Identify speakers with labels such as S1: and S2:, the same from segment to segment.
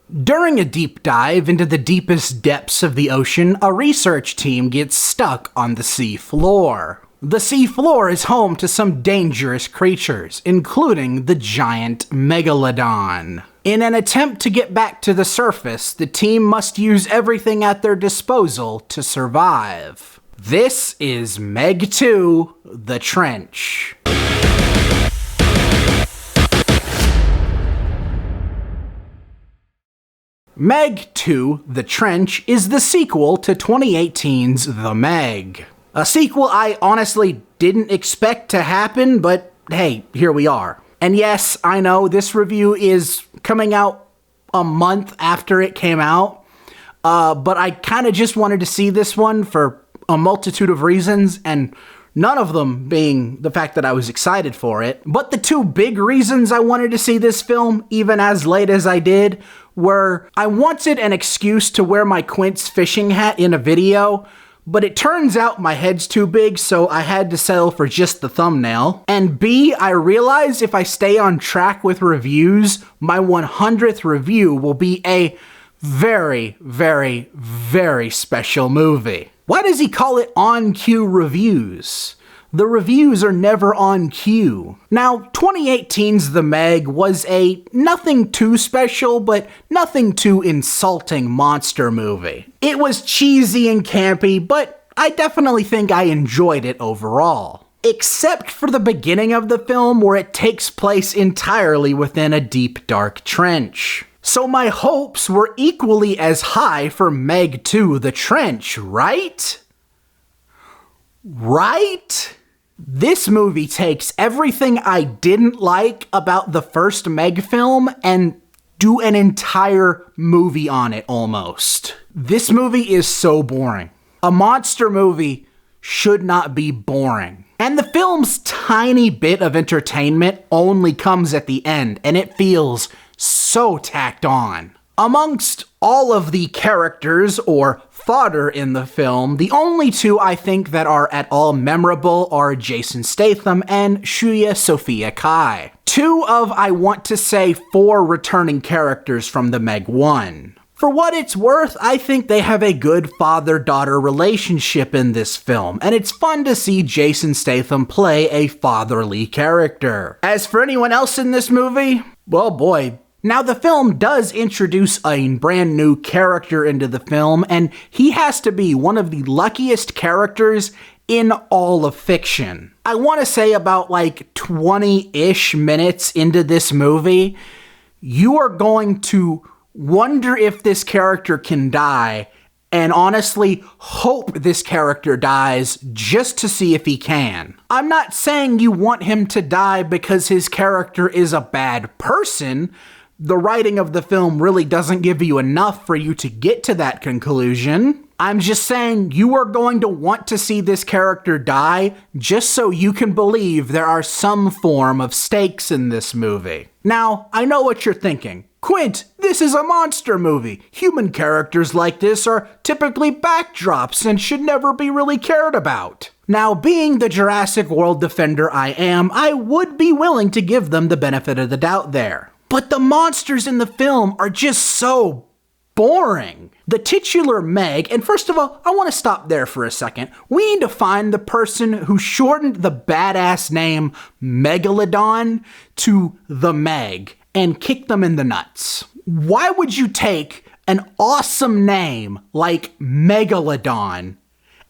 S1: During a deep dive into the deepest depths of the ocean, a research team gets stuck on the sea floor. The sea floor is home to some dangerous creatures, including the giant Megalodon. In an attempt to get back to the surface, the team must use everything at their disposal to survive. This is Meg 2: The Trench. Meg 2: The Trench is the sequel to 2018's The Meg. A sequel I honestly didn't expect to happen, but hey, here we are. And yes, I know this review is coming out a month after it came out, but I kind of just wanted to see this one for a multitude of reasons, and none of them being the fact that I was excited for it. But the two big reasons I wanted to see this film, even as late as I did, were I wanted an excuse to wear my Quint's fishing hat in a video, but it turns out my head's too big, so I had to settle for just the thumbnail. And B, I realize if I stay on track with reviews, my 100th review will be a very, very, very special movie. Why does he call it on-cue reviews? The reviews are never on cue. Now, 2018's The Meg was a nothing too special, but nothing too insulting monster movie. It was cheesy and campy, but I definitely think I enjoyed it overall. Except for the beginning of the film, where it takes place entirely within a deep, dark trench. So my hopes were equally as high for Meg 2: The Trench, right? Right? This movie takes everything I didn't like about the first Meg film and do an entire movie on it almost. This movie is so boring. A monster movie should not be boring. And the film's tiny bit of entertainment only comes at the end, and it feels so tacked on. Amongst all of the characters or fodder in the film, the only two I think that are at all memorable are Jason Statham and Shuya Sophia Kai. Two of, I want to say, 4 returning characters from the Meg 1. For what it's worth, I think they have a good father-daughter relationship in this film, and it's fun to see Jason Statham play a fatherly character. As for anyone else in this movie, well boy. Now, the film does introduce a brand new character into the film, and he has to be one of the luckiest characters in all of fiction. I want to say about like 20-ish minutes into this movie, you are going to wonder if this character can die, and honestly hope this character dies just to see if he can. I'm not saying you want him to die because his character is a bad person. The writing of the film really doesn't give you enough for you to get to that conclusion. I'm just saying you are going to want to see this character die just so you can believe there are some form of stakes in this movie. Now, I know what you're thinking. Quint, this is a monster movie. Human characters like this are typically backdrops and should never be really cared about. Now, being the Jurassic World defender I am, I would be willing to give them the benefit of the doubt there. But the monsters in the film are just so boring. The titular Meg, and first of all, I want to stop there for a second. We need to find the person who shortened the badass name Megalodon to the Meg and kick them in the nuts. Why would you take an awesome name like Megalodon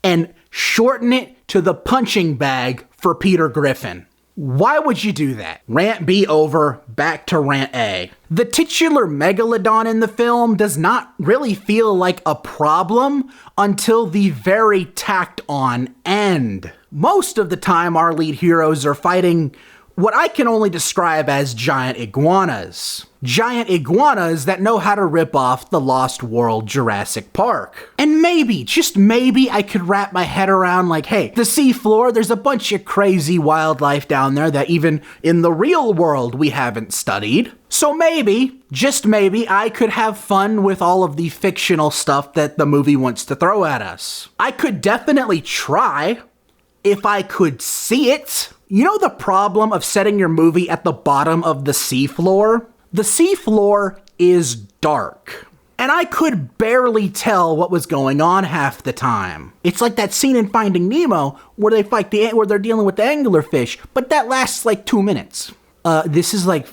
S1: and shorten it to the punching bag for Peter Griffin? Why would you do that? Rant B over, back to rant A. The titular Megalodon in the film does not really feel like a problem until the very tacked on end. Most of the time our lead heroes are fighting what I can only describe as giant iguanas. Giant iguanas that know how to rip off the Lost World Jurassic Park. And maybe, just maybe, I could wrap my head around like, hey, the seafloor, there's a bunch of crazy wildlife down there that even in the real world we haven't studied. So maybe, just maybe, I could have fun with all of the fictional stuff that the movie wants to throw at us. I could definitely try, if I could see it. You know the problem of setting your movie at the bottom of the seafloor? The seafloor is dark. And I could barely tell what was going on half the time. It's like that scene in Finding Nemo where they fight where they're dealing with the anglerfish, but that lasts like 2 minutes. This is like,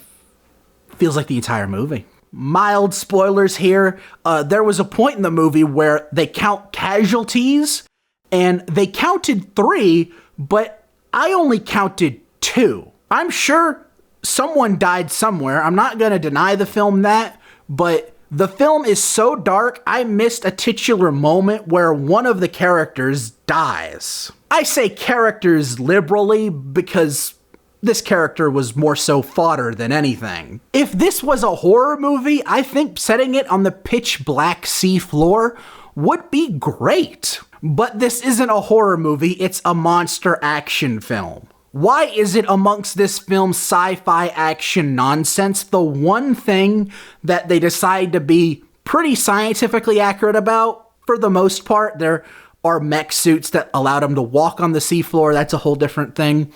S1: feels like the entire movie. Mild spoilers here. There was a point in the movie where they count casualties, and they counted 3, but I only counted 2. I'm sure someone died somewhere. I'm not gonna deny the film that, but the film is so dark, I missed a titular moment where one of the characters dies. I say characters liberally because this character was more so fodder than anything. If this was a horror movie, I think setting it on the pitch black sea floor would be great. But this isn't a horror movie, it's a monster action film. Why is it amongst this film's sci-fi action nonsense the one thing that they decide to be pretty scientifically accurate about? For the most part, there are mech suits that allow them to walk on the seafloor, that's a whole different thing.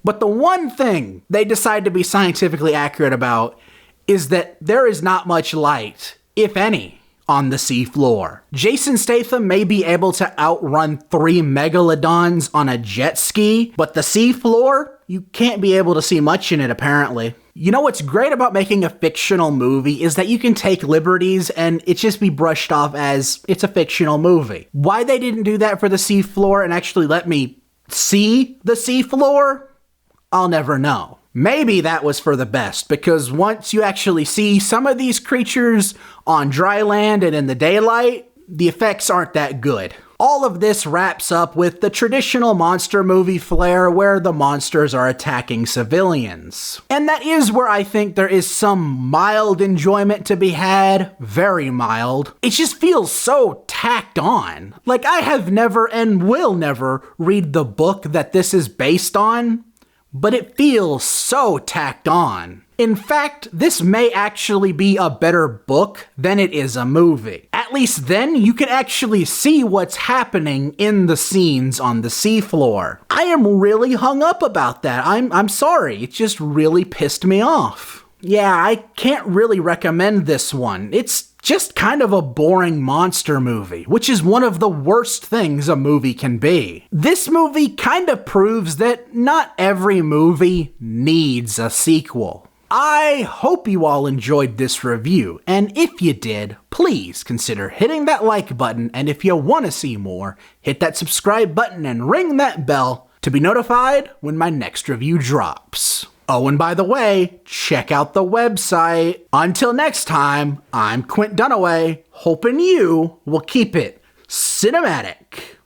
S1: But the one thing they decide to be scientifically accurate about is that there is not much light, if any, on the seafloor. Jason Statham may be able to outrun 3 megalodons on a jet ski, but the seafloor, you can't be able to see much in it apparently. You know what's great about making a fictional movie is that you can take liberties and it just be brushed off as it's a fictional movie. Why they didn't do that for the seafloor and actually let me see the seafloor, I'll never know. Maybe that was for the best, because once you actually see some of these creatures on dry land and in the daylight, the effects aren't that good. All of this wraps up with the traditional monster movie flair where the monsters are attacking civilians. And that is where I think there is some mild enjoyment to be had, very mild. It just feels so tacked on. Like I have never and will never read the book that this is based on, but it feels so tacked on. In fact, this may actually be a better book than it is a movie. At least then, you can actually see what's happening in the scenes on the seafloor. I am really hung up about that. I'm sorry, it just really pissed me off. Yeah, I can't really recommend this one. It's just kind of a boring monster movie, which is one of the worst things a movie can be. This movie kind of proves that not every movie needs a sequel. I hope you all enjoyed this review, and if you did, please consider hitting that like button, and if you want to see more, hit that subscribe button and ring that bell to be notified when my next review drops. Oh, and by the way, check out the website. Until next time, I'm Quint Dunaway, hoping you will keep it cinematic.